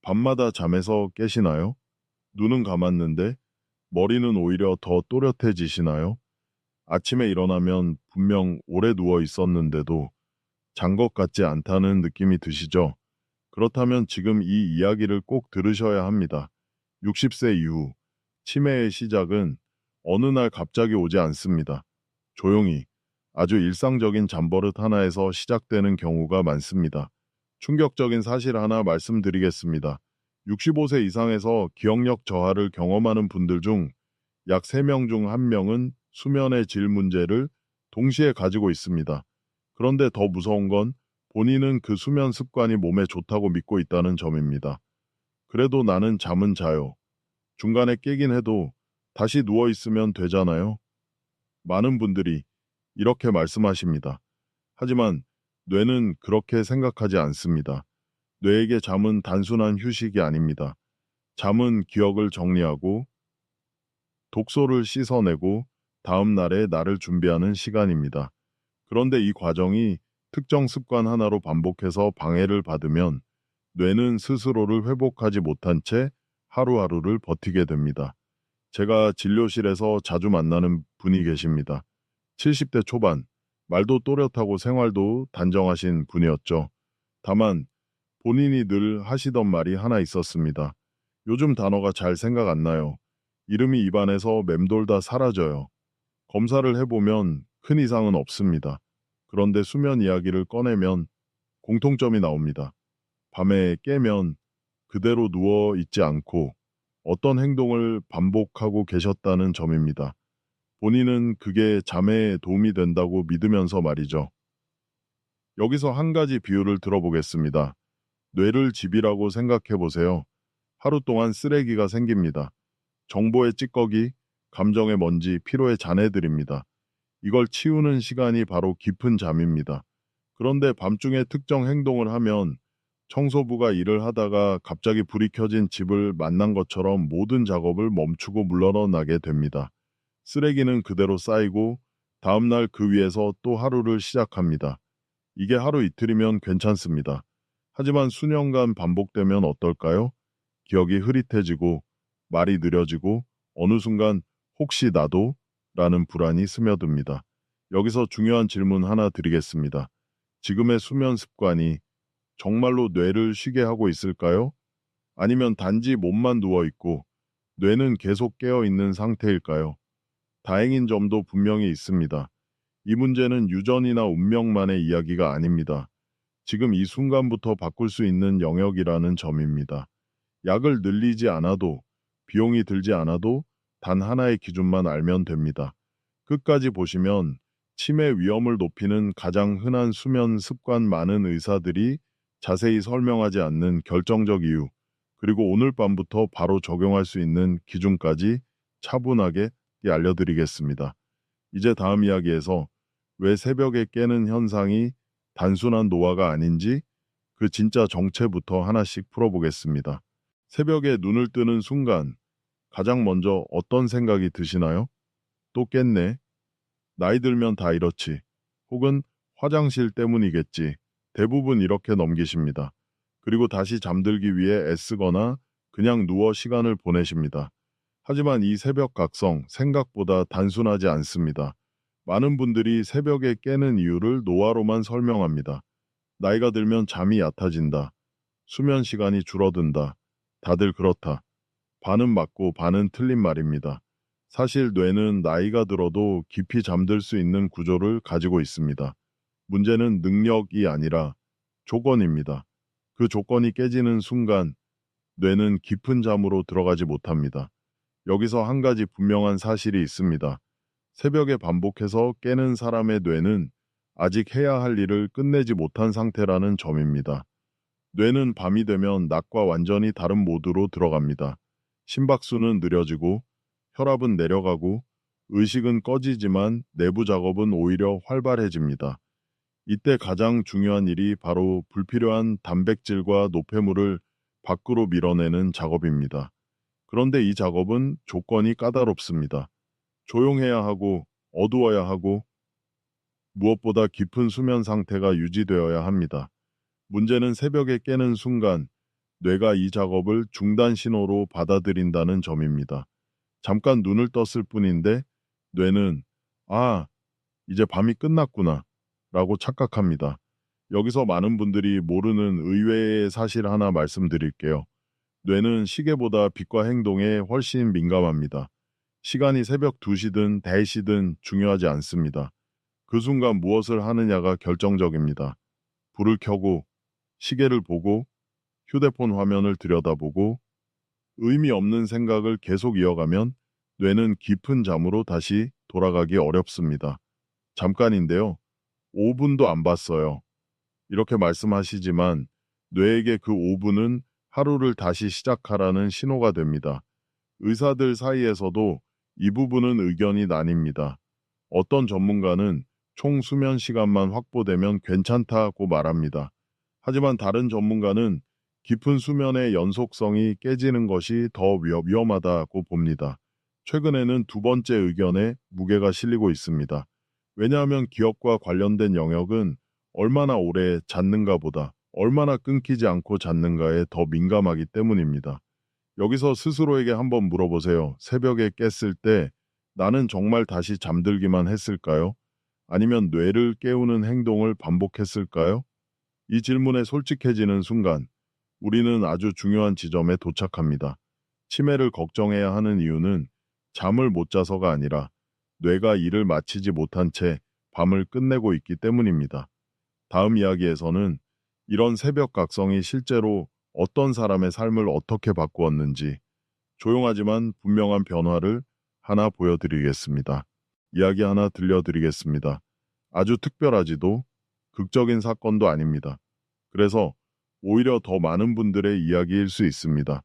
밤마다 잠에서 깨시나요? 눈은 감았는데 머리는 오히려 더 또렷해지시나요? 아침에 일어나면 분명 오래 누워 있었는데도 잔 것 같지 않다는 느낌이 드시죠? 그렇다면 지금 이 이야기를 꼭 들으셔야 합니다. 60세 이후 치매의 시작은 어느 날 갑자기 오지 않습니다. 조용히 아주 일상적인 잠버릇 하나에서 시작되는 경우가 많습니다. 충격적인 사실 하나 말씀드리겠습니다. 65세 이상에서 기억력 저하를 경험하는 분들 중 약 3명 중 1명은 수면의 질 문제를 동시에 가지고 있습니다. 그런데 더 무서운 건 본인은 그 수면 습관이 몸에 좋다고 믿고 있다는 점입니다. 그래도 나는 잠은 자요. 중간에 깨긴 해도 다시 누워 있으면 되잖아요. 많은 분들이 이렇게 말씀하십니다. 하지만 뇌는 그렇게 생각하지 않습니다. 뇌에게 잠은 단순한 휴식이 아닙니다. 잠은 기억을 정리하고 독소를 씻어내고 다음 날에 나를 준비하는 시간입니다. 그런데 이 과정이 특정 습관 하나로 반복해서 방해를 받으면 뇌는 스스로를 회복하지 못한 채 하루하루를 버티게 됩니다. 제가 진료실에서 자주 만나는 분이 계십니다. 70대 초반, 말도 또렷하고 생활도 단정하신 분이었죠. 다만 본인이 늘 하시던 말이 하나 있었습니다. 요즘 단어가 잘 생각 안 나요. 이름이 입안에서 맴돌다 사라져요. 검사를 해보면 큰 이상은 없습니다. 그런데 수면 이야기를 꺼내면 공통점이 나옵니다. 밤에 깨면 그대로 누워 있지 않고 어떤 행동을 반복하고 계셨다는 점입니다. 본인은 그게 잠에 도움이 된다고 믿으면서 말이죠. 여기서 한 가지 비유를 들어보겠습니다. 뇌를 집이라고 생각해 보세요. 하루 동안 쓰레기가 생깁니다. 정보의 찌꺼기, 감정의 먼지, 피로의 잔해들입니다. 이걸 치우는 시간이 바로 깊은 잠입니다. 그런데 밤중에 특정 행동을 하면 청소부가 일을 하다가 갑자기 불이 켜진 집을 만난 것처럼 모든 작업을 멈추고 물러나게 됩니다. 쓰레기는 그대로 쌓이고 다음날 그 위에서 또 하루를 시작합니다. 이게 하루 이틀이면 괜찮습니다. 하지만 수년간 반복되면 어떨까요? 기억이 흐릿해지고 말이 느려지고 어느 순간 혹시 나도? 라는 불안이 스며듭니다. 여기서 중요한 질문 하나 드리겠습니다. 지금의 수면 습관이 정말로 뇌를 쉬게 하고 있을까요? 아니면 단지 몸만 누워 있고 뇌는 계속 깨어 있는 상태일까요? 다행인 점도 분명히 있습니다. 이 문제는 유전이나 운명만의 이야기가 아닙니다. 지금 이 순간부터 바꿀 수 있는 영역이라는 점입니다. 약을 늘리지 않아도, 비용이 들지 않아도 단 하나의 기준만 알면 됩니다. 끝까지 보시면 치매 위험을 높이는 가장 흔한 수면 습관, 많은 의사들이 자세히 설명하지 않는 결정적 이유, 그리고 오늘 밤부터 바로 적용할 수 있는 기준까지 차분하게 알려드리겠습니다. 이제 다음 이야기에서 왜 새벽에 깨는 현상이 단순한 노화가 아닌지 그 진짜 정체부터 하나씩 풀어보겠습니다. 새벽에 눈을 뜨는 순간 가장 먼저 어떤 생각이 드시나요? 또 깼네. 나이 들면 다 이렇지. 혹은 화장실 때문이겠지. 대부분 이렇게 넘기십니다. 그리고 다시 잠들기 위해 애쓰거나 그냥 누워 시간을 보내십니다. 하지만 이 새벽 각성 생각보다 단순하지 않습니다. 많은 분들이 새벽에 깨는 이유를 노화로만 설명합니다. 나이가 들면 잠이 얕아진다. 수면 시간이 줄어든다. 다들 그렇다. 반은 맞고 반은 틀린 말입니다. 사실 뇌는 나이가 들어도 깊이 잠들 수 있는 구조를 가지고 있습니다. 문제는 능력이 아니라 조건입니다. 그 조건이 깨지는 순간 뇌는 깊은 잠으로 들어가지 못합니다. 여기서 한 가지 분명한 사실이 있습니다. 새벽에 반복해서 깨는 사람의 뇌는 아직 해야 할 일을 끝내지 못한 상태라는 점입니다. 뇌는 밤이 되면 낮과 완전히 다른 모드로 들어갑니다. 심박수는 느려지고 혈압은 내려가고 의식은 꺼지지만 내부 작업은 오히려 활발해집니다. 이때 가장 중요한 일이 바로 불필요한 단백질과 노폐물을 밖으로 밀어내는 작업입니다. 그런데 이 작업은 조건이 까다롭습니다. 조용해야 하고 어두워야 하고 무엇보다 깊은 수면 상태가 유지되어야 합니다. 문제는 새벽에 깨는 순간 뇌가 이 작업을 중단 신호로 받아들인다는 점입니다. 잠깐 눈을 떴을 뿐인데 뇌는 아, 이제 밤이 끝났구나 라고 착각합니다. 여기서 많은 분들이 모르는 의외의 사실 하나 말씀드릴게요. 뇌는 시계보다 빛과 행동에 훨씬 민감합니다. 시간이 새벽 2시든 4시든 중요하지 않습니다. 그 순간 무엇을 하느냐가 결정적입니다. 불을 켜고, 시계를 보고, 휴대폰 화면을 들여다보고, 의미 없는 생각을 계속 이어가면 뇌는 깊은 잠으로 다시 돌아가기 어렵습니다. 잠깐인데요. 5분도 안 봤어요. 이렇게 말씀하시지만 뇌에게 그 5분은 하루를 다시 시작하라는 신호가 됩니다. 의사들 사이에서도 이 부분은 의견이 나뉩니다. 어떤 전문가는 총 수면 시간만 확보되면 괜찮다고 말합니다. 하지만 다른 전문가는 깊은 수면의 연속성이 깨지는 것이 더 위험하다고 봅니다. 최근에는 두 번째 의견에 무게가 실리고 있습니다. 왜냐하면 기억과 관련된 영역은 얼마나 오래 잤는가 보다 얼마나 끊기지 않고 잤는가에 더 민감하기 때문입니다. 여기서 스스로에게 한번 물어보세요. 새벽에 깼을 때 나는 정말 다시 잠들기만 했을까요? 아니면 뇌를 깨우는 행동을 반복했을까요? 이 질문에 솔직해지는 순간 우리는 아주 중요한 지점에 도착합니다. 치매를 걱정해야 하는 이유는 잠을 못 자서가 아니라 뇌가 일을 마치지 못한 채 밤을 끝내고 있기 때문입니다. 다음 이야기에서는 이런 새벽 각성이 실제로 어떤 사람의 삶을 어떻게 바꾸었는지 조용하지만 분명한 변화를 하나 보여드리겠습니다. 이야기 하나 들려드리겠습니다. 아주 특별하지도 극적인 사건도 아닙니다. 그래서 오히려 더 많은 분들의 이야기일 수 있습니다.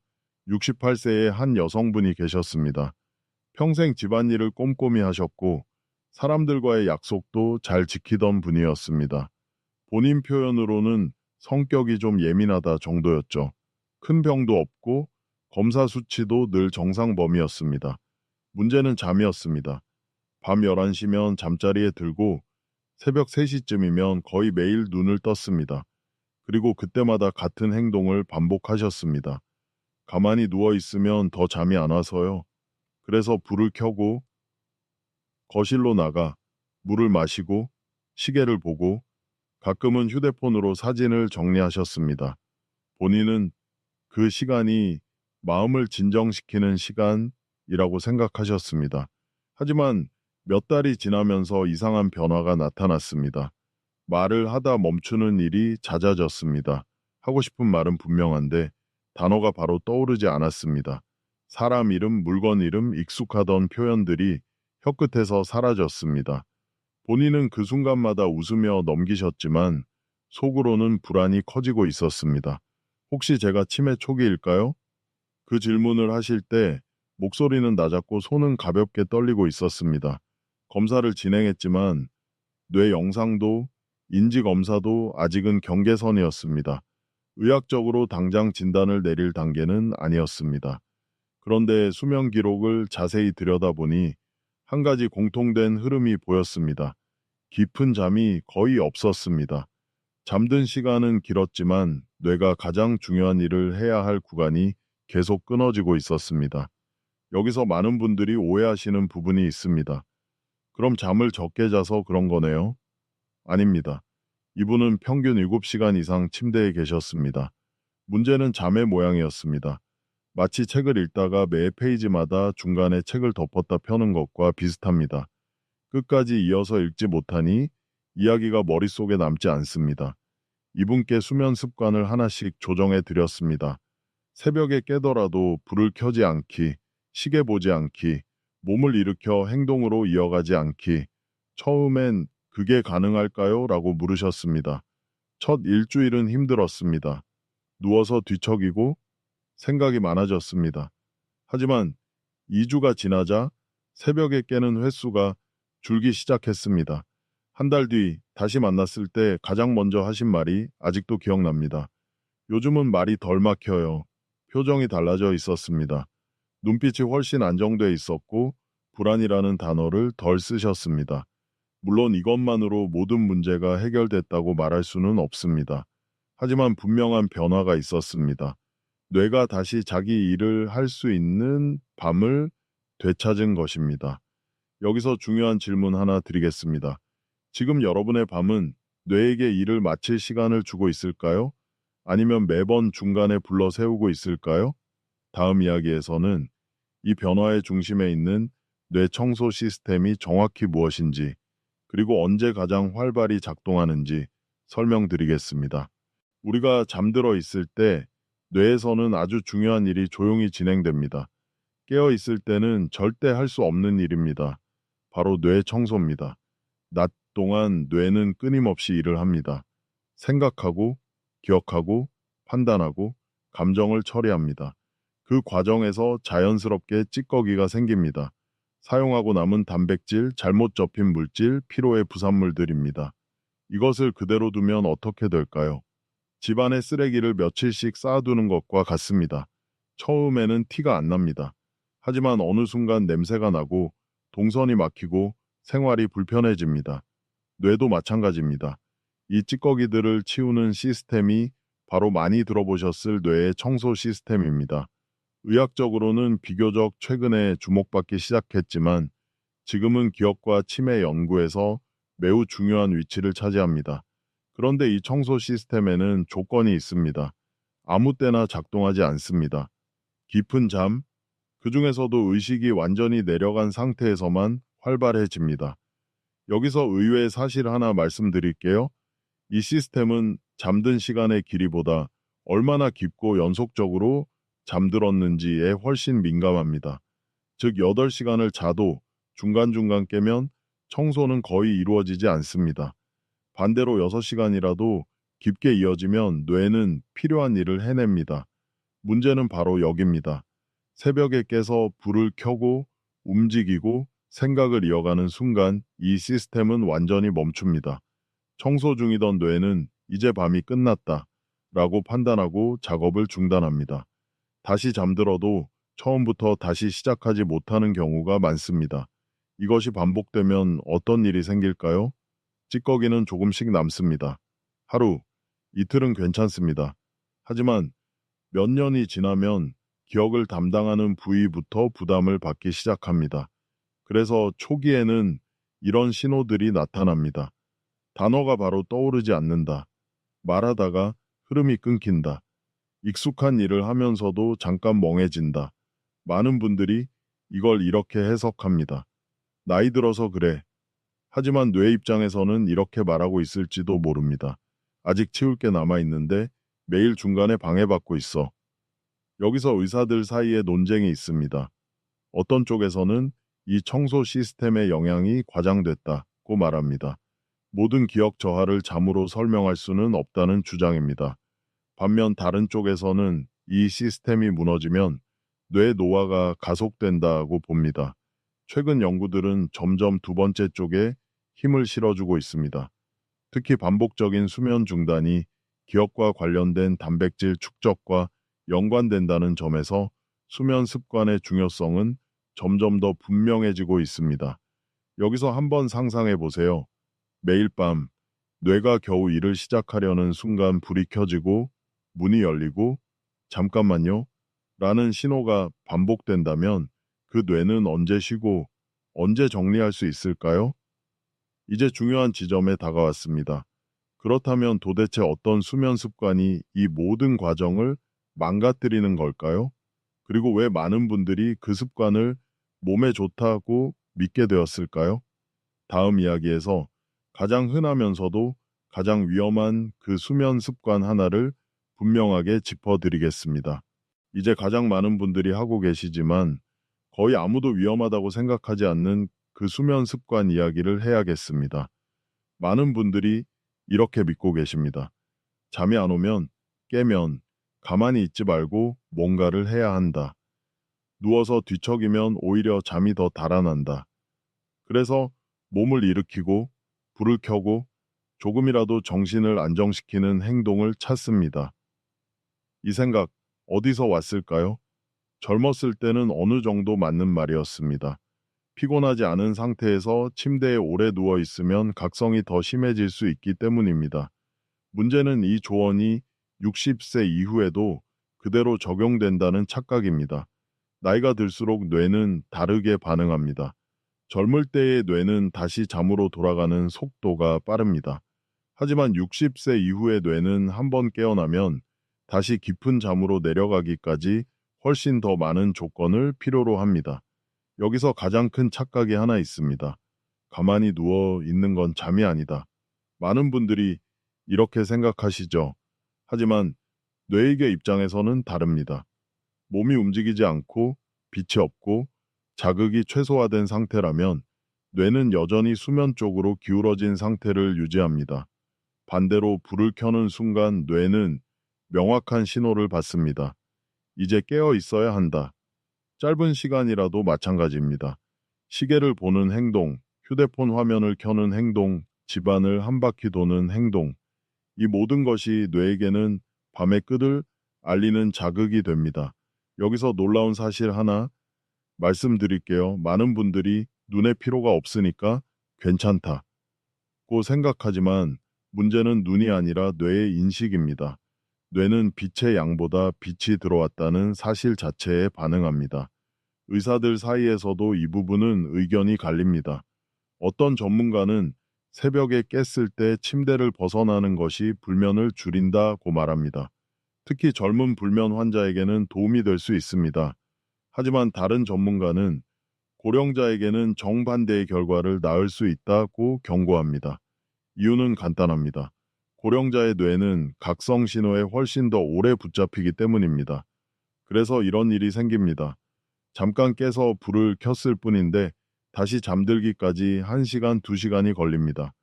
68세의 한 여성분이 계셨습니다. 평생 집안일을 꼼꼼히 하셨고 사람들과의 약속도 잘 지키던 분이었습니다. 본인 표현으로는 성격이 좀 예민하다 정도였죠. 큰 병도 없고 검사 수치도 늘 정상 범위였습니다. 문제는 잠이었습니다. 밤 11시면 잠자리에 들고 새벽 3시쯤이면 거의 매일 눈을 떴습니다. 그리고 그때마다 같은 행동을 반복하셨습니다. 가만히 누워 있으면 더 잠이 안 와서요. 그래서 불을 켜고 거실로 나가 물을 마시고 시계를 보고 가끔은 휴대폰으로 사진을 정리하셨습니다. 본인은 그 시간이 마음을 진정시키는 시간이라고 생각하셨습니다. 하지만 몇 달이 지나면서 이상한 변화가 나타났습니다. 말을 하다 멈추는 일이 잦아졌습니다. 하고 싶은 말은 분명한데 단어가 바로 떠오르지 않았습니다. 사람 이름, 물건 이름, 익숙하던 표현들이 혀끝에서 사라졌습니다. 본인은 그 순간마다 웃으며 넘기셨지만 속으로는 불안이 커지고 있었습니다. 혹시 제가 치매 초기일까요? 그 질문을 하실 때 목소리는 낮았고 손은 가볍게 떨리고 있었습니다. 검사를 진행했지만 뇌 영상도 인지 검사도 아직은 경계선이었습니다. 의학적으로 당장 진단을 내릴 단계는 아니었습니다. 그런데 수면 기록을 자세히 들여다보니 한 가지 공통된 흐름이 보였습니다. 깊은 잠이 거의 없었습니다. 잠든 시간은 길었지만 뇌가 가장 중요한 일을 해야 할 구간이 계속 끊어지고 있었습니다. 여기서 많은 분들이 오해하시는 부분이 있습니다. 그럼 잠을 적게 자서 그런 거네요? 아닙니다. 이분은 평균 7시간 이상 침대에 계셨습니다. 문제는 잠의 모양이었습니다. 마치 책을 읽다가 매 페이지마다 중간에 책을 덮었다 펴는 것과 비슷합니다. 끝까지 이어서 읽지 못하니 이야기가 머릿속에 남지 않습니다. 이분께 수면 습관을 하나씩 조정해 드렸습니다. 새벽에 깨더라도 불을 켜지 않기, 시계 보지 않기, 몸을 일으켜 행동으로 이어가지 않기. 처음엔 그게 가능할까요? 라고 물으셨습니다. 첫 일주일은 힘들었습니다. 누워서 뒤척이고 생각이 많아졌습니다. 하지만 2주가 지나자 새벽에 깨는 횟수가 줄기 시작했습니다. 한 달 뒤 다시 만났을 때 가장 먼저 하신 말이 아직도 기억납니다. 요즘은 말이 덜 막혀요. 표정이 달라져 있었습니다. 눈빛이 훨씬 안정돼 있었고 불안이라는 단어를 덜 쓰셨습니다. 물론 이것만으로 모든 문제가 해결됐다고 말할 수는 없습니다. 하지만 분명한 변화가 있었습니다. 뇌가 다시 자기 일을 할 수 있는 밤을 되찾은 것입니다. 여기서 중요한 질문 하나 드리겠습니다. 지금 여러분의 밤은 뇌에게 일을 마칠 시간을 주고 있을까요? 아니면 매번 중간에 불러 세우고 있을까요? 다음 이야기에서는 이 변화의 중심에 있는 뇌 청소 시스템이 정확히 무엇인지, 그리고 언제 가장 활발히 작동하는지 설명드리겠습니다. 우리가 잠들어 있을 때 뇌에서는 아주 중요한 일이 조용히 진행됩니다. 깨어 있을 때는 절대 할 수 없는 일입니다. 바로 뇌 청소입니다. 낮 동안 뇌는 끊임없이 일을 합니다. 생각하고, 기억하고, 판단하고, 감정을 처리합니다. 그 과정에서 자연스럽게 찌꺼기가 생깁니다. 사용하고 남은 단백질, 잘못 접힌 물질, 피로의 부산물들입니다. 이것을 그대로 두면 어떻게 될까요? 집안에 쓰레기를 며칠씩 쌓아두는 것과 같습니다. 처음에는 티가 안 납니다. 하지만 어느 순간 냄새가 나고 동선이 막히고 생활이 불편해집니다. 뇌도 마찬가지입니다. 이 찌꺼기들을 치우는 시스템이 바로 많이 들어보셨을 뇌의 청소 시스템입니다. 의학적으로는 비교적 최근에 주목받기 시작했지만 지금은 기억과 치매 연구에서 매우 중요한 위치를 차지합니다. 그런데 이 청소 시스템에는 조건이 있습니다. 아무 때나 작동하지 않습니다. 깊은 잠, 그 중에서도 의식이 완전히 내려간 상태에서만 활발해집니다. 여기서 의외의 사실 하나 말씀드릴게요. 이 시스템은 잠든 시간의 길이보다 얼마나 깊고 연속적으로 잠들었는지에 훨씬 민감합니다. 즉 8시간을 자도 중간중간 깨면 청소는 거의 이루어지지 않습니다. 반대로 6시간이라도 깊게 이어지면 뇌는 필요한 일을 해냅니다. 문제는 바로 여기입니다. 새벽에 깨서 불을 켜고 움직이고 생각을 이어가는 순간 이 시스템은 완전히 멈춥니다. 청소 중이던 뇌는 이제 밤이 끝났다 라고 판단하고 작업을 중단합니다. 다시 잠들어도 처음부터 다시 시작하지 못하는 경우가 많습니다. 이것이 반복되면 어떤 일이 생길까요? 찌꺼기는 조금씩 남습니다. 하루, 이틀은 괜찮습니다. 하지만 몇 년이 지나면 기억을 담당하는 부위부터 부담을 받기 시작합니다. 그래서 초기에는 이런 신호들이 나타납니다. 단어가 바로 떠오르지 않는다. 말하다가 흐름이 끊긴다. 익숙한 일을 하면서도 잠깐 멍해진다. 많은 분들이 이걸 이렇게 해석합니다. 나이 들어서 그래. 하지만 뇌 입장에서는 이렇게 말하고 있을지도 모릅니다. 아직 치울 게 남아 있는데 매일 중간에 방해받고 있어. 여기서 의사들 사이에 논쟁이 있습니다. 어떤 쪽에서는 이 청소 시스템의 영향이 과장됐다고 말합니다. 모든 기억 저하를 잠으로 설명할 수는 없다는 주장입니다. 반면 다른 쪽에서는 이 시스템이 무너지면 뇌 노화가 가속된다고 봅니다. 최근 연구들은 점점 두 번째 쪽에 힘을 실어주고 있습니다. 특히 반복적인 수면 중단이 기억과 관련된 단백질 축적과 연관된다는 점에서 수면 습관의 중요성은 점점 더 분명해지고 있습니다. 여기서 한번 상상해 보세요. 매일 밤 뇌가 겨우 일을 시작하려는 순간 불이 켜지고 문이 열리고 잠깐만요 라는 신호가 반복된다면 그 뇌는 언제 쉬고 언제 정리할 수 있을까요? 이제 중요한 지점에 다가왔습니다. 그렇다면 도대체 어떤 수면 습관이 이 모든 과정을 망가뜨리는 걸까요? 그리고 왜 많은 분들이 그 습관을 몸에 좋다고 믿게 되었을까요? 다음 이야기에서 가장 흔하면서도 가장 위험한 그 수면 습관 하나를 분명하게 짚어드리겠습니다. 이제 가장 많은 분들이 하고 계시지만 거의 아무도 위험하다고 생각하지 않는 그 수면 습관 이야기를 해야겠습니다. 많은 분들이 이렇게 믿고 계십니다. 잠이 안 오면, 깨면 가만히 있지 말고 뭔가를 해야 한다. 누워서 뒤척이면 오히려 잠이 더 달아난다. 그래서 몸을 일으키고 불을 켜고 조금이라도 정신을 안정시키는 행동을 찾습니다. 이 생각 어디서 왔을까요? 젊었을 때는 어느 정도 맞는 말이었습니다. 피곤하지 않은 상태에서 침대에 오래 누워 있으면 각성이 더 심해질 수 있기 때문입니다. 문제는 이 조언이 60세 이후에도 그대로 적용된다는 착각입니다. 나이가 들수록 뇌는 다르게 반응합니다. 젊을 때의 뇌는 다시 잠으로 돌아가는 속도가 빠릅니다. 하지만 60세 이후의 뇌는 한번 깨어나면 다시 깊은 잠으로 내려가기까지 훨씬 더 많은 조건을 필요로 합니다. 여기서 가장 큰 착각이 하나 있습니다. 가만히 누워 있는 건 잠이 아니다. 많은 분들이 이렇게 생각하시죠. 하지만 뇌의 입장에서는 다릅니다. 몸이 움직이지 않고 빛이 없고 자극이 최소화된 상태라면 뇌는 여전히 수면 쪽으로 기울어진 상태를 유지합니다. 반대로 불을 켜는 순간 뇌는 명확한 신호를 받습니다. 이제 깨어 있어야 한다. 짧은 시간이라도 마찬가지입니다. 시계를 보는 행동, 휴대폰 화면을 켜는 행동, 집안을 한 바퀴 도는 행동, 이 모든 것이 뇌에게는 밤의 끝을 알리는 자극이 됩니다. 여기서 놀라운 사실 하나 말씀드릴게요. 많은 분들이 눈에 피로가 없으니까 괜찮다고 생각하지만 문제는 눈이 아니라 뇌의 인식입니다. 뇌는 빛의 양보다 빛이 들어왔다는 사실 자체에 반응합니다. 의사들 사이에서도 이 부분은 의견이 갈립니다. 어떤 전문가는 새벽에 깼을 때 침대를 벗어나는 것이 불면을 줄인다고 말합니다. 특히 젊은 불면 환자에게는 도움이 될 수 있습니다. 하지만 다른 전문가는 고령자에게는 정반대의 결과를 낳을 수 있다고 경고합니다. 이유는 간단합니다. 고령자의 뇌는 각성 신호에 훨씬 더 오래 붙잡히기 때문입니다. 그래서 이런 일이 생깁니다. 잠깐 깨서 불을 켰을 뿐인데 다시 잠들기까지 1시간, 2시간이 걸립니다.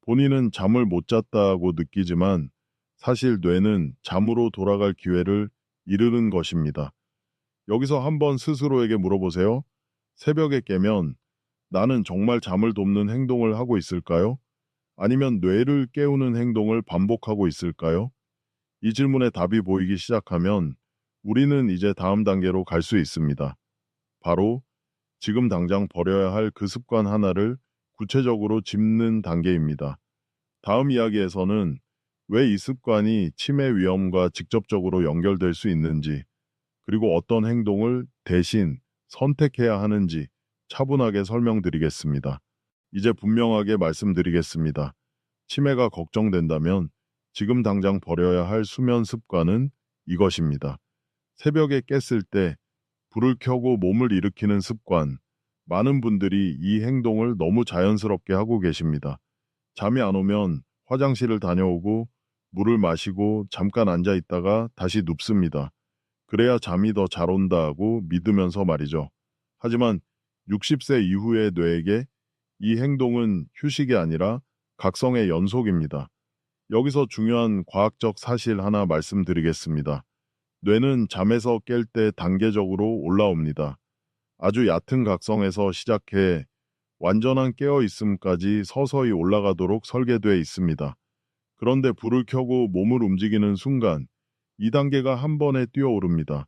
본인은 잠을 못 잤다고 느끼지만 사실 뇌는 잠으로 돌아갈 기회를 이르는 것입니다. 여기서 한번 스스로에게 물어보세요. 새벽에 깨면 나는 정말 잠을 돕는 행동을 하고 있을까요? 아니면 뇌를 깨우는 행동을 반복하고 있을까요? 이 질문에 답이 보이기 시작하면 우리는 이제 다음 단계로 갈 수 있습니다. 바로 지금 당장 버려야 할 그 습관 하나를 구체적으로 짚는 단계입니다. 다음 이야기에서는 왜 이 습관이 치매 위험과 직접적으로 연결될 수 있는지, 그리고 어떤 행동을 대신 선택해야 하는지 차분하게 설명드리겠습니다. 이제 분명하게 말씀드리겠습니다. 치매가 걱정된다면 지금 당장 버려야 할 수면 습관은 이것입니다. 새벽에 깼을 때 불을 켜고 몸을 일으키는 습관. 많은 분들이 이 행동을 너무 자연스럽게 하고 계십니다. 잠이 안 오면 화장실을 다녀오고 물을 마시고 잠깐 앉아 있다가 다시 눕습니다. 그래야 잠이 더 잘 온다고 믿으면서 말이죠. 하지만 60세 이후의 뇌에게 이 행동은 휴식이 아니라 각성의 연속입니다. 여기서 중요한 과학적 사실 하나 말씀드리겠습니다. 뇌는 잠에서 깰 때 단계적으로 올라옵니다. 아주 얕은 각성에서 시작해 완전한 깨어 있음까지 서서히 올라가도록 설계되어 있습니다. 그런데 불을 켜고 몸을 움직이는 순간 이 단계가 한 번에 뛰어오릅니다.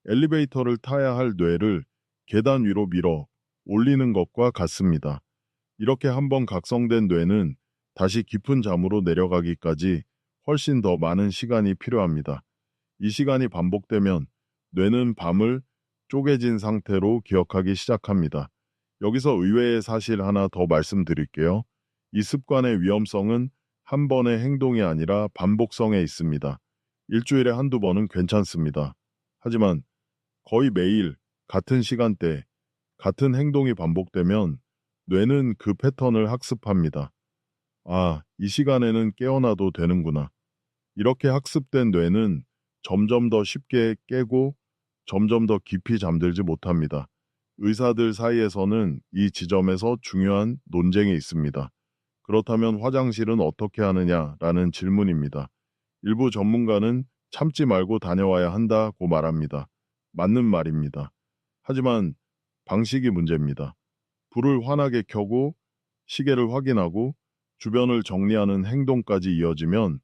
엘리베이터를 타야 할 뇌를 계단 위로 밀어 올리는 것과 같습니다. 이렇게 한 번 각성된 뇌는 다시 깊은 잠으로 내려가기까지 훨씬 더 많은 시간이 필요합니다. 이 시간이 반복되면 뇌는 밤을 쪼개진 상태로 기억하기 시작합니다. 여기서 의외의 사실 하나 더 말씀드릴게요. 이 습관의 위험성은 한 번의 행동이 아니라 반복성에 있습니다. 일주일에 한두 번은 괜찮습니다. 하지만 거의 매일 같은 시간대, 같은 행동이 반복되면 뇌는 그 패턴을 학습합니다. 아, 이 시간에는 깨어나도 되는구나. 이렇게 학습된 뇌는 점점 더 쉽게 깨고 점점 더 깊이 잠들지 못합니다. 의사들 사이에서는 이 지점에서 중요한 논쟁이 있습니다. 그렇다면 화장실은 어떻게 하느냐라는 질문입니다. 일부 전문가는 참지 말고 다녀와야 한다고 말합니다. 맞는 말입니다. 하지만 방식이 문제입니다. 불을 환하게 켜고 시계를 확인하고 주변을 정리하는 행동까지 이어지면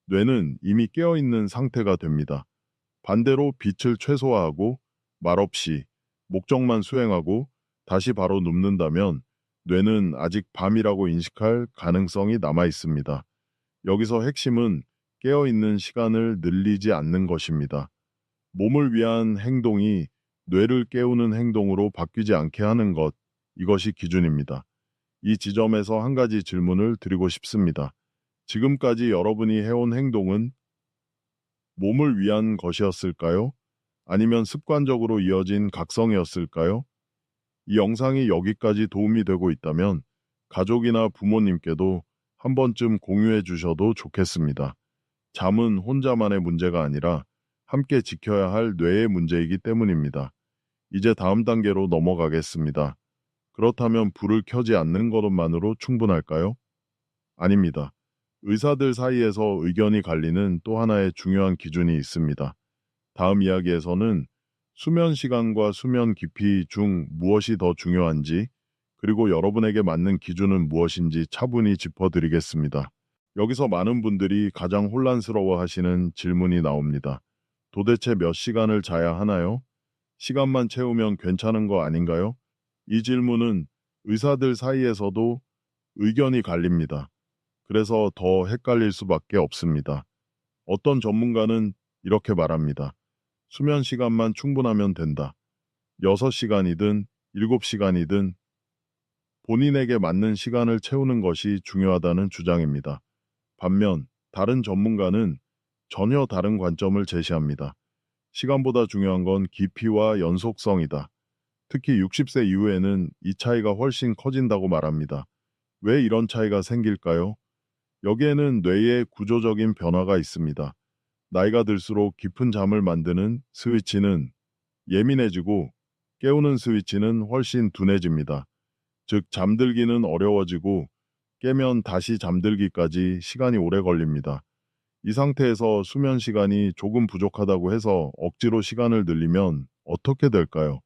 뇌는 이미 깨어있는 상태가 됩니다. 반대로 빛을 최소화하고 말없이 목적만 수행하고 다시 바로 눕는다면 뇌는 아직 밤이라고 인식할 가능성이 남아 있습니다. 여기서 핵심은 깨어있는 시간을 늘리지 않는 것입니다. 몸을 위한 행동이 뇌를 깨우는 행동으로 바뀌지 않게 하는 것, 이것이 기준입니다. 이 지점에서 한 가지 질문을 드리고 싶습니다. 지금까지 여러분이 해온 행동은 몸을 위한 것이었을까요? 아니면 습관적으로 이어진 각성이었을까요? 이 영상이 여기까지 도움이 되고 있다면 가족이나 부모님께도 한 번쯤 공유해 주셔도 좋겠습니다. 잠은 혼자만의 문제가 아니라 함께 지켜야 할 뇌의 문제이기 때문입니다. 이제 다음 단계로 넘어가겠습니다. 그렇다면 불을 켜지 않는 것만으로 충분할까요? 아닙니다. 의사들 사이에서 의견이 갈리는 또 하나의 중요한 기준이 있습니다. 다음 이야기에서는 수면 시간과 수면 깊이 중 무엇이 더 중요한지, 그리고 여러분에게 맞는 기준은 무엇인지 차분히 짚어드리겠습니다. 여기서 많은 분들이 가장 혼란스러워 하시는 질문이 나옵니다. 도대체 몇 시간을 자야 하나요? 시간만 채우면 괜찮은 거 아닌가요? 이 질문은 의사들 사이에서도 의견이 갈립니다. 그래서 더 헷갈릴 수밖에 없습니다. 어떤 전문가는 이렇게 말합니다. 수면 시간만 충분하면 된다. 6시간이든 7시간이든 본인에게 맞는 시간을 채우는 것이 중요하다는 주장입니다. 반면 다른 전문가는 전혀 다른 관점을 제시합니다. 시간보다 중요한 건 깊이와 연속성이다. 특히 60세 이후에는 이 차이가 훨씬 커진다고 말합니다. 왜 이런 차이가 생길까요? 여기에는 뇌의 구조적인 변화가 있습니다. 나이가 들수록 깊은 잠을 만드는 스위치는 예민해지고 깨우는 스위치는 훨씬 둔해집니다. 즉, 잠들기는 어려워지고 깨면 다시 잠들기까지 시간이 오래 걸립니다. 이 상태에서 수면 시간이 조금 부족하다고 해서 억지로 시간을 늘리면 어떻게 될까요?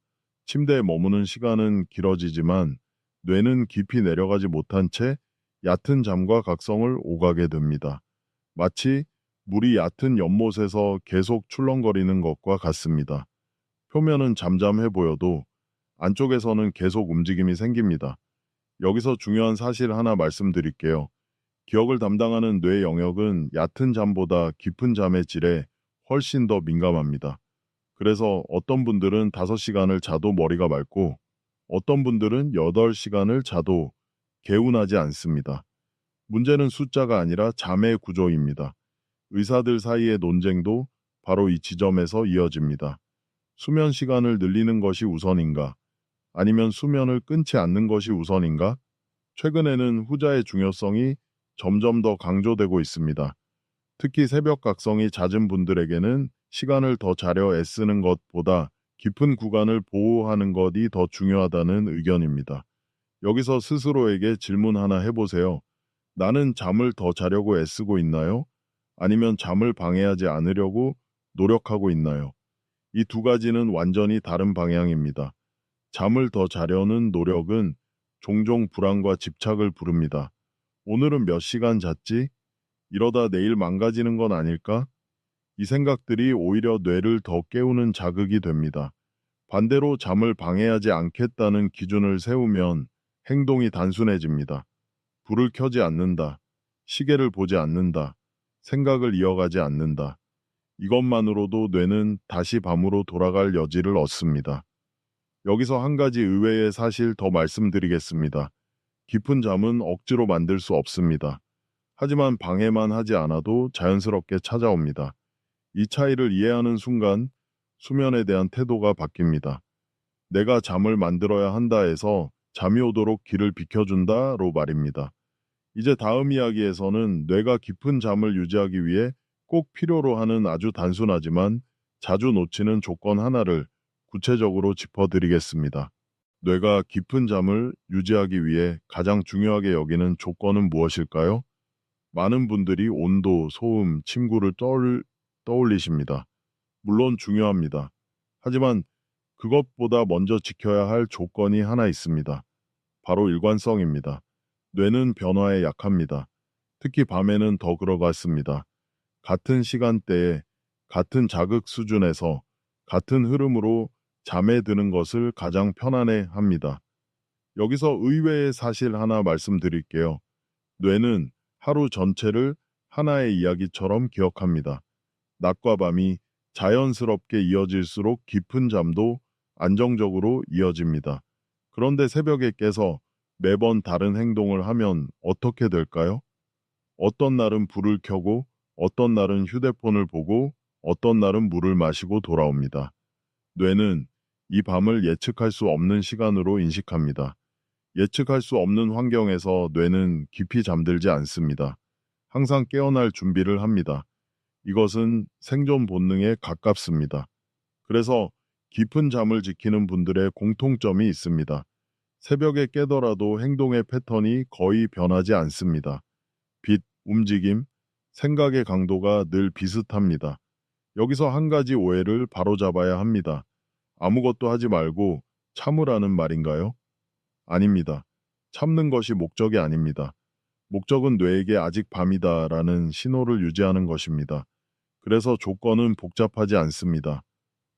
침대에 머무는 시간은 길어지지만 뇌는 깊이 내려가지 못한 채 얕은 잠과 각성을 오가게 됩니다. 마치 물이 얕은 연못에서 계속 출렁거리는 것과 같습니다. 표면은 잠잠해 보여도 안쪽에서는 계속 움직임이 생깁니다. 여기서 중요한 사실 하나 말씀드릴게요. 기억을 담당하는 뇌 영역은 얕은 잠보다 깊은 잠의 질에 훨씬 더 민감합니다. 그래서 어떤 분들은 5시간을 자도 머리가 맑고 어떤 분들은 8시간을 자도 개운하지 않습니다. 문제는 숫자가 아니라 잠의 구조입니다. 의사들 사이의 논쟁도 바로 이 지점에서 이어집니다. 수면 시간을 늘리는 것이 우선인가? 아니면 수면을 끊지 않는 것이 우선인가? 최근에는 후자의 중요성이 점점 더 강조되고 있습니다. 특히 새벽 각성이 잦은 분들에게는 시간을 더 자려 애쓰는 것보다 깊은 구간을 보호하는 것이 더 중요하다는 의견입니다. 여기서 스스로에게 질문 하나 해보세요. 나는 잠을 더 자려고 애쓰고 있나요? 아니면 잠을 방해하지 않으려고 노력하고 있나요? 이 두 가지는 완전히 다른 방향입니다. 잠을 더 자려는 노력은 종종 불안과 집착을 부릅니다. 오늘은 몇 시간 잤지? 이러다 내일 망가지는 건 아닐까? 이 생각들이 오히려 뇌를 더 깨우는 자극이 됩니다. 반대로 잠을 방해하지 않겠다는 기준을 세우면 행동이 단순해집니다. 불을 켜지 않는다. 시계를 보지 않는다. 생각을 이어가지 않는다. 이것만으로도 뇌는 다시 밤으로 돌아갈 여지를 얻습니다. 여기서 한 가지 의외의 사실 더 말씀드리겠습니다. 깊은 잠은 억지로 만들 수 없습니다. 하지만 방해만 하지 않아도 자연스럽게 찾아옵니다. 이 차이를 이해하는 순간 수면에 대한 태도가 바뀝니다. 내가 잠을 만들어야 한다에서 잠이 오도록 길을 비켜준다로 말입니다. 이제 다음 이야기에서는 뇌가 깊은 잠을 유지하기 위해 꼭 필요로 하는 아주 단순하지만 자주 놓치는 조건 하나를 구체적으로 짚어드리겠습니다. 뇌가 깊은 잠을 유지하기 위해 가장 중요하게 여기는 조건은 무엇일까요? 많은 분들이 온도, 소음, 침구를 떠올리십니다. 물론 중요합니다. 하지만 그것보다 먼저 지켜야 할 조건이 하나 있습니다. 바로 일관성입니다. 뇌는 변화에 약합니다. 특히 밤에는 더 그러같습니다. 같은 시간대에 같은 자극 수준에서 같은 흐름으로 잠에 드는 것을 가장 편안해 합니다. 여기서 의외의 사실 하나 말씀드릴게요. 뇌는 하루 전체를 하나의 이야기처럼 기억합니다. 낮과 밤이 자연스럽게 이어질수록 깊은 잠도 안정적으로 이어집니다. 그런데 새벽에 깨서 매번 다른 행동을 하면 어떻게 될까요? 어떤 날은 불을 켜고, 어떤 날은 휴대폰을 보고, 어떤 날은 물을 마시고 돌아옵니다. 뇌는 이 밤을 예측할 수 없는 시간으로 인식합니다. 예측할 수 없는 환경에서 뇌는 깊이 잠들지 않습니다. 항상 깨어날 준비를 합니다. 이것은 생존 본능에 가깝습니다. 그래서 깊은 잠을 지키는 분들의 공통점이 있습니다. 새벽에 깨더라도 행동의 패턴이 거의 변하지 않습니다. 빛, 움직임, 생각의 강도가 늘 비슷합니다. 여기서 한 가지 오해를 바로잡아야 합니다. 아무것도 하지 말고 참으라는 말인가요? 아닙니다. 참는 것이 목적이 아닙니다. 목적은 뇌에게 아직 밤이다라는 신호를 유지하는 것입니다. 그래서 조건은 복잡하지 않습니다.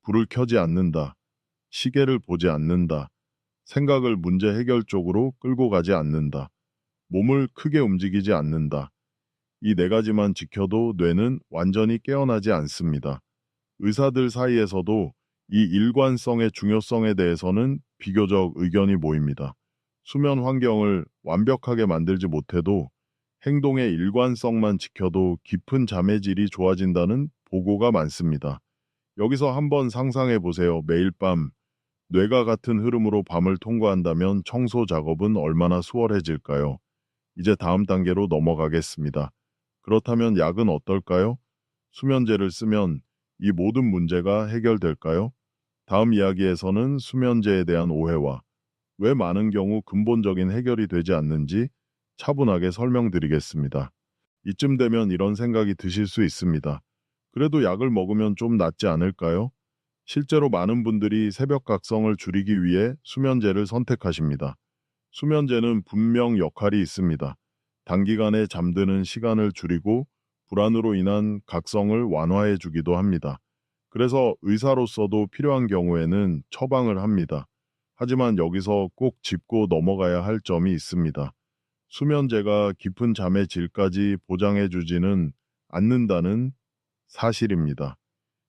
불을 켜지 않는다. 시계를 보지 않는다. 생각을 문제 해결 쪽으로 끌고 가지 않는다. 몸을 크게 움직이지 않는다. 이 네 가지만 지켜도 뇌는 완전히 깨어나지 않습니다. 의사들 사이에서도 이 일관성의 중요성에 대해서는 비교적 의견이 모입니다. 수면 환경을 완벽하게 만들지 못해도 행동의 일관성만 지켜도 깊은 잠의 질이 좋아진다는 보고가 많습니다. 여기서 한번 상상해 보세요. 매일 밤 뇌가 같은 흐름으로 밤을 통과한다면 청소 작업은 얼마나 수월해질까요? 이제 다음 단계로 넘어가겠습니다. 그렇다면 약은 어떨까요? 수면제를 쓰면 이 모든 문제가 해결될까요? 다음 이야기에서는 수면제에 대한 오해와 왜 많은 경우 근본적인 해결이 되지 않는지 차분하게 설명드리겠습니다. 이쯤 되면 이런 생각이 드실 수 있습니다. 그래도 약을 먹으면 좀 낫지 않을까요? 실제로 많은 분들이 새벽 각성을 줄이기 위해 수면제를 선택하십니다. 수면제는 분명 역할이 있습니다. 단기간에 잠드는 시간을 줄이고 불안으로 인한 각성을 완화해 주기도 합니다. 그래서 의사로서도 필요한 경우에는 처방을 합니다. 하지만 여기서 꼭 짚고 넘어가야 할 점이 있습니다. 수면제가 깊은 잠의 질까지 보장해 주지는 않는다는 사실입니다.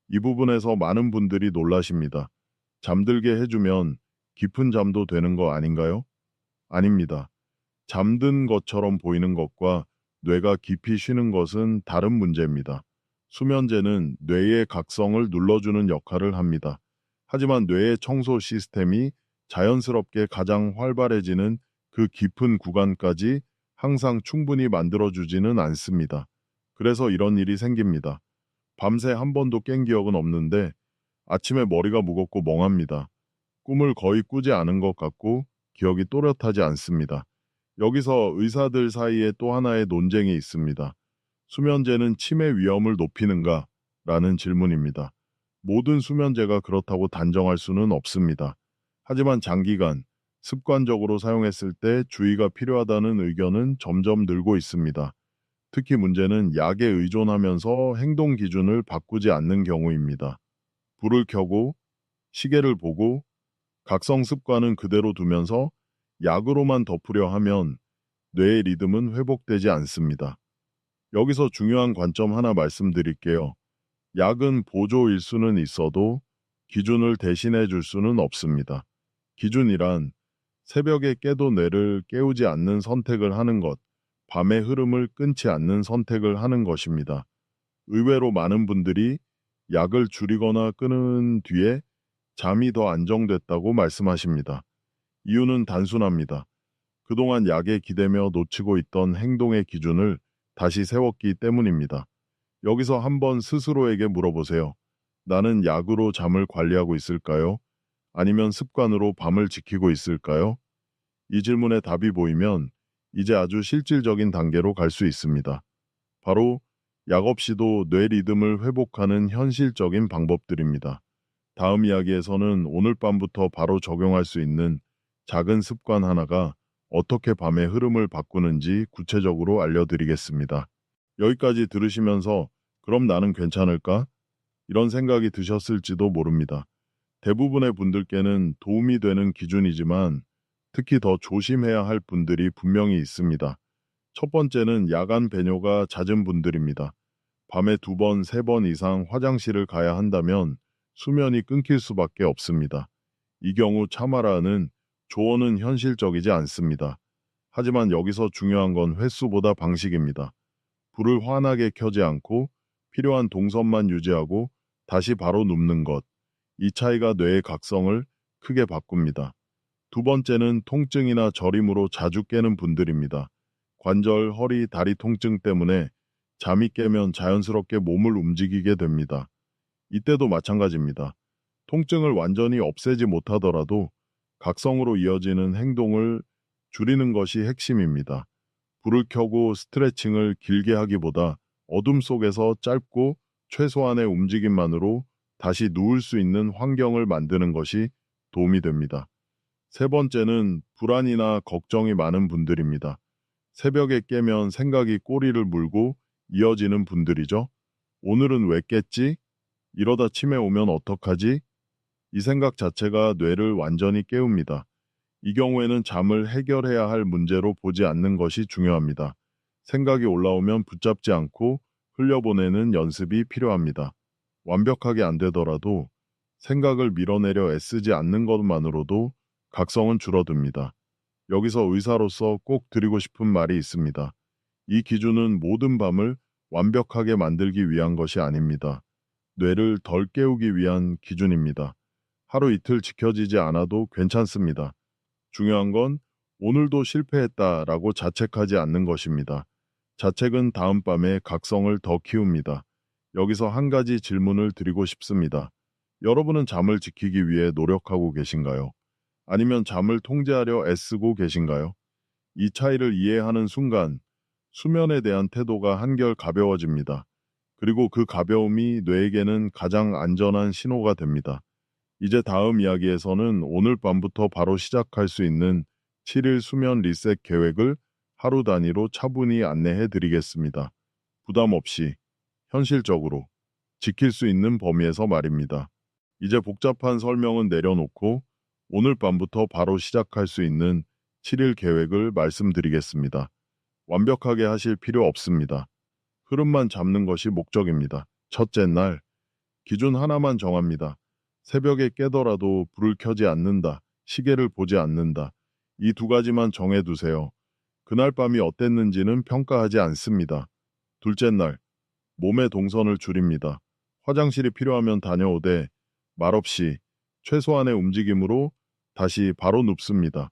이 부분에서 많은 분들이 놀라십니다. 잠들게 해주면 깊은 잠도 되는 거 아닌가요? 아닙니다. 잠든 것처럼 보이는 것과 뇌가 깊이 쉬는 것은 다른 문제입니다. 수면제는 뇌의 각성을 눌러주는 역할을 합니다. 하지만 뇌의 청소 시스템이 자연스럽게 가장 활발해지는 그 깊은 구간까지 항상 충분히 만들어주지는 않습니다. 그래서 이런 일이 생깁니다. 밤새 한 번도 깬 기억은 없는데 아침에 머리가 무겁고 멍합니다. 꿈을 거의 꾸지 않은 것 같고 기억이 또렷하지 않습니다. 여기서 의사들 사이에 또 하나의 논쟁이 있습니다. 수면제는 치매 위험을 높이는가? 라는 질문입니다. 모든 수면제가 그렇다고 단정할 수는 없습니다. 하지만 장기간, 습관적으로 사용했을 때 주의가 필요하다는 의견은 점점 늘고 있습니다. 특히 문제는 약에 의존하면서 행동 기준을 바꾸지 않는 경우입니다. 불을 켜고, 시계를 보고, 각성 습관은 그대로 두면서 약으로만 덮으려 하면 뇌의 리듬은 회복되지 않습니다. 여기서 중요한 관점 하나 말씀드릴게요. 약은 보조일 수는 있어도 기준을 대신해 줄 수는 없습니다. 기준이란 새벽에 깨도 뇌를 깨우지 않는 선택을 하는 것, 밤의 흐름을 끊지 않는 선택을 하는 것입니다. 의외로 많은 분들이 약을 줄이거나 끊은 뒤에 잠이 더 안정됐다고 말씀하십니다. 이유는 단순합니다. 그동안 약에 기대며 놓치고 있던 행동의 기준을 다시 세웠기 때문입니다. 여기서 한번 스스로에게 물어보세요. 나는 약으로 잠을 관리하고 있을까요? 아니면 습관으로 밤을 지키고 있을까요? 이 질문에 답이 보이면 이제 아주 실질적인 단계로 갈 수 있습니다. 바로 약 없이도 뇌 리듬을 회복하는 현실적인 방법들입니다. 다음 이야기에서는 오늘 밤부터 바로 적용할 수 있는 작은 습관 하나가 어떻게 밤의 흐름을 바꾸는지 구체적으로 알려드리겠습니다. 여기까지 들으시면서 그럼 나는 괜찮을까? 이런 생각이 드셨을지도 모릅니다. 대부분의 분들께는 도움이 되는 기준이지만 특히 더 조심해야 할 분들이 분명히 있습니다. 첫 번째는 야간 배뇨가 잦은 분들입니다. 밤에 2번, 3번 이상 화장실을 가야 한다면 수면이 끊길 수밖에 없습니다. 이 경우 참아라는 조언은 현실적이지 않습니다. 하지만 여기서 중요한 건 횟수보다 방식입니다. 불을 환하게 켜지 않고 필요한 동선만 유지하고 다시 바로 눕는 것. 이 차이가 뇌의 각성을 크게 바꿉니다. 두 번째는 통증이나 저림으로 자주 깨는 분들입니다. 관절, 허리, 다리 통증 때문에 잠이 깨면 자연스럽게 몸을 움직이게 됩니다. 이때도 마찬가지입니다. 통증을 완전히 없애지 못하더라도 각성으로 이어지는 행동을 줄이는 것이 핵심입니다. 불을 켜고 스트레칭을 길게 하기보다 어둠 속에서 짧고 최소한의 움직임만으로 다시 누울 수 있는 환경을 만드는 것이 도움이 됩니다. 세 번째는 불안이나 걱정이 많은 분들입니다. 새벽에 깨면 생각이 꼬리를 물고 이어지는 분들이죠. 오늘은 왜 깼지? 이러다 치매 오면 어떡하지? 이 생각 자체가 뇌를 완전히 깨웁니다. 이 경우에는 잠을 해결해야 할 문제로 보지 않는 것이 중요합니다. 생각이 올라오면 붙잡지 않고 흘려보내는 연습이 필요합니다. 완벽하게 안 되더라도 생각을 밀어내려 애쓰지 않는 것만으로도 각성은 줄어듭니다. 여기서 의사로서 꼭 드리고 싶은 말이 있습니다. 이 기준은 모든 밤을 완벽하게 만들기 위한 것이 아닙니다. 뇌를 덜 깨우기 위한 기준입니다. 하루 이틀 지켜지지 않아도 괜찮습니다. 중요한 건 오늘도 실패했다라고 자책하지 않는 것입니다. 자책은 다음 밤에 각성을 더 키웁니다. 여기서 한 가지 질문을 드리고 싶습니다. 여러분은 잠을 지키기 위해 노력하고 계신가요? 아니면 잠을 통제하려 애쓰고 계신가요? 이 차이를 이해하는 순간 수면에 대한 태도가 한결 가벼워집니다. 그리고 그 가벼움이 뇌에게는 가장 안전한 신호가 됩니다. 이제 다음 이야기에서는 오늘 밤부터 바로 시작할 수 있는 7일 수면 리셋 계획을 하루 단위로 차분히 안내해 드리겠습니다. 부담 없이 현실적으로 지킬 수 있는 범위에서 말입니다. 이제 복잡한 설명은 내려놓고 오늘 밤부터 바로 시작할 수 있는 7일 계획을 말씀드리겠습니다. 완벽하게 하실 필요 없습니다. 흐름만 잡는 것이 목적입니다. 첫째 날, 기준 하나만 정합니다. 새벽에 깨더라도 불을 켜지 않는다. 시계를 보지 않는다. 이 두 가지만 정해두세요. 그날 밤이 어땠는지는 평가하지 않습니다. 둘째 날, 몸의 동선을 줄입니다. 화장실이 필요하면 다녀오되 말없이 최소한의 움직임으로 다시 바로 눕습니다.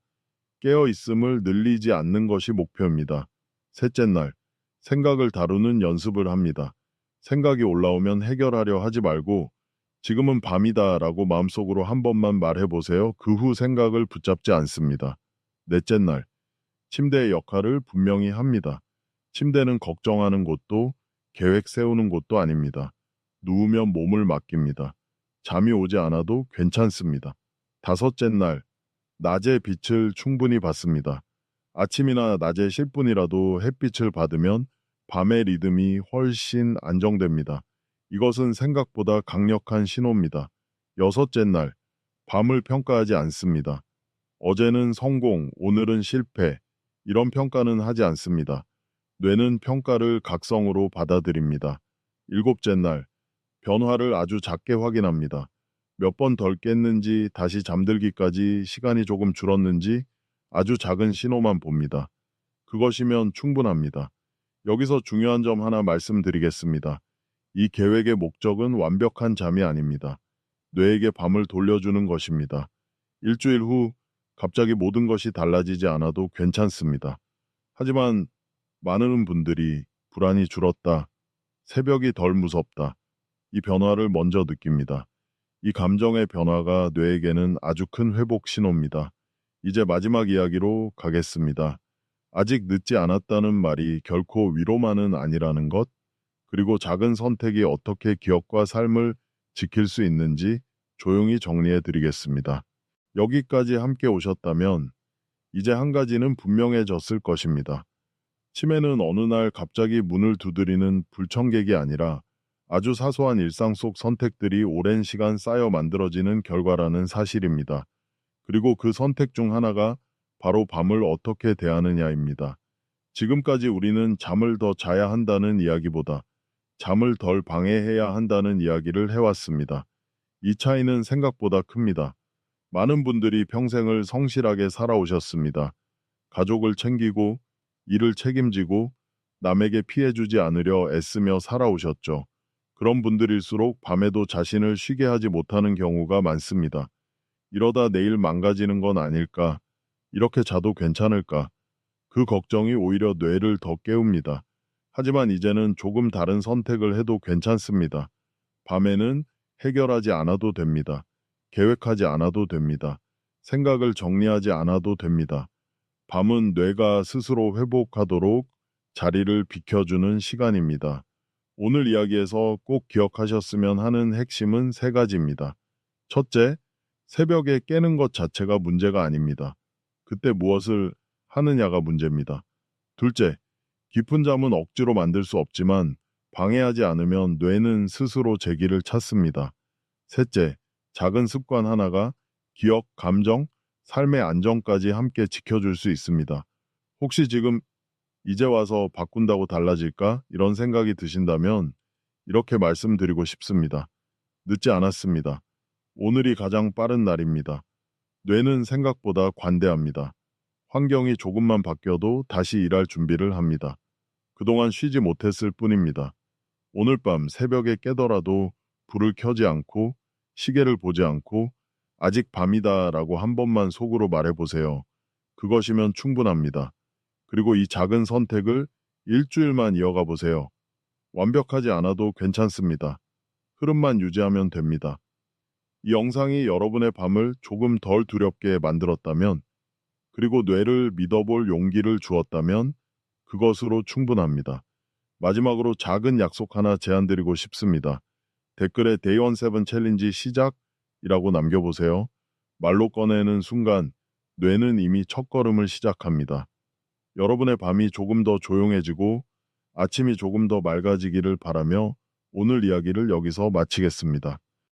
깨어 있음을 늘리지 않는 것이 목표입니다. 셋째 날, 생각을 다루는 연습을 합니다. 생각이 올라오면 해결하려 하지 말고 지금은 밤이다라고 마음속으로 한 번만 말해보세요. 그 후 생각을 붙잡지 않습니다. 넷째 날, 침대의 역할을 분명히 합니다. 침대는 걱정하는 곳도 계획 세우는 곳도 아닙니다. 누우면 몸을 맡깁니다. 잠이 오지 않아도 괜찮습니다. 다섯째 날, 낮에 빛을 충분히 받습니다. 아침이나 낮에 10분이라도 햇빛을 받으면 밤의 리듬이 훨씬 안정됩니다. 이것은 생각보다 강력한 신호입니다. 여섯째 날, 밤을 평가하지 않습니다. 어제는 성공, 오늘은 실패, 이런 평가는 하지 않습니다. 뇌는 평가를 각성으로 받아들입니다. 일곱째 날, 변화를 아주 작게 확인합니다. 몇 번 덜 깼는지, 다시 잠들기까지 시간이 조금 줄었는지 아주 작은 신호만 봅니다. 그것이면 충분합니다. 여기서 중요한 점 하나 말씀드리겠습니다. 이 계획의 목적은 완벽한 잠이 아닙니다. 뇌에게 밤을 돌려주는 것입니다. 일주일 후 갑자기 모든 것이 달라지지 않아도 괜찮습니다. 하지만 많은 분들이 불안이 줄었다, 새벽이 덜 무섭다, 이 변화를 먼저 느낍니다. 이 감정의 변화가 뇌에게는 아주 큰 회복 신호입니다. 이제 마지막 이야기로 가겠습니다. 아직 늦지 않았다는 말이 결코 위로만은 아니라는 것, 그리고 작은 선택이 어떻게 기억과 삶을 지킬 수 있는지 조용히 정리해 드리겠습니다. 여기까지 함께 오셨다면 이제 한 가지는 분명해졌을 것입니다. 치매는 어느 날 갑자기 문을 두드리는 불청객이 아니라 아주 사소한 일상 속 선택들이 오랜 시간 쌓여 만들어지는 결과라는 사실입니다. 그리고 그 선택 중 하나가 바로 밤을 어떻게 대하느냐입니다. 지금까지 우리는 잠을 더 자야 한다는 이야기보다 잠을 덜 방해해야 한다는 이야기를 해왔습니다. 이 차이는 생각보다 큽니다. 많은 분들이 평생을 성실하게 살아오셨습니다. 가족을 챙기고 일을 책임지고 남에게 피해 주지 않으려 애쓰며 살아오셨죠. 그런 분들일수록 밤에도 자신을 쉬게 하지 못하는 경우가 많습니다. 이러다 내일 망가지는 건 아닐까? 이렇게 자도 괜찮을까? 그 걱정이 오히려 뇌를 더 깨웁니다. 하지만 이제는 조금 다른 선택을 해도 괜찮습니다. 밤에는 해결하지 않아도 됩니다. 계획하지 않아도 됩니다. 생각을 정리하지 않아도 됩니다. 밤은 뇌가 스스로 회복하도록 자리를 비켜주는 시간입니다. 오늘 이야기에서 꼭 기억하셨으면 하는 핵심은 세 가지입니다. 첫째, 새벽에 깨는 것 자체가 문제가 아닙니다. 그때 무엇을 하느냐가 문제입니다. 둘째, 깊은 잠은 억지로 만들 수 없지만 방해하지 않으면 뇌는 스스로 재기를 찾습니다. 셋째, 작은 습관 하나가 기억, 감정, 삶의 안정까지 함께 지켜줄 수 있습니다. 혹시 지금 이제 와서 바꾼다고 달라질까? 이런 생각이 드신다면 이렇게 말씀드리고 싶습니다. 늦지 않았습니다. 오늘이 가장 빠른 날입니다. 뇌는 생각보다 관대합니다. 환경이 조금만 바뀌어도 다시 일할 준비를 합니다. 그동안 쉬지 못했을 뿐입니다. 오늘 밤 새벽에 깨더라도 불을 켜지 않고 시계를 보지 않고 아직 밤이다라고 한 번만 속으로 말해보세요. 그것이면 충분합니다. 그리고 이 작은 선택을 일주일만 이어가 보세요. 완벽하지 않아도 괜찮습니다. 흐름만 유지하면 됩니다. 이 영상이 여러분의 밤을 조금 덜 두렵게 만들었다면, 그리고 뇌를 믿어볼 용기를 주었다면 그것으로 충분합니다. 마지막으로 작은 약속 하나 제안드리고 싶습니다. 댓글에 데이원 세븐 챌린지 시작이라고 남겨보세요. 말로 꺼내는 순간 뇌는 이미 첫걸음을 시작합니다. 여러분의 밤이 조금 더 조용해지고 아침이 조금 더 맑아지기를 바라며 오늘 이야기를 여기서 마치겠습니다.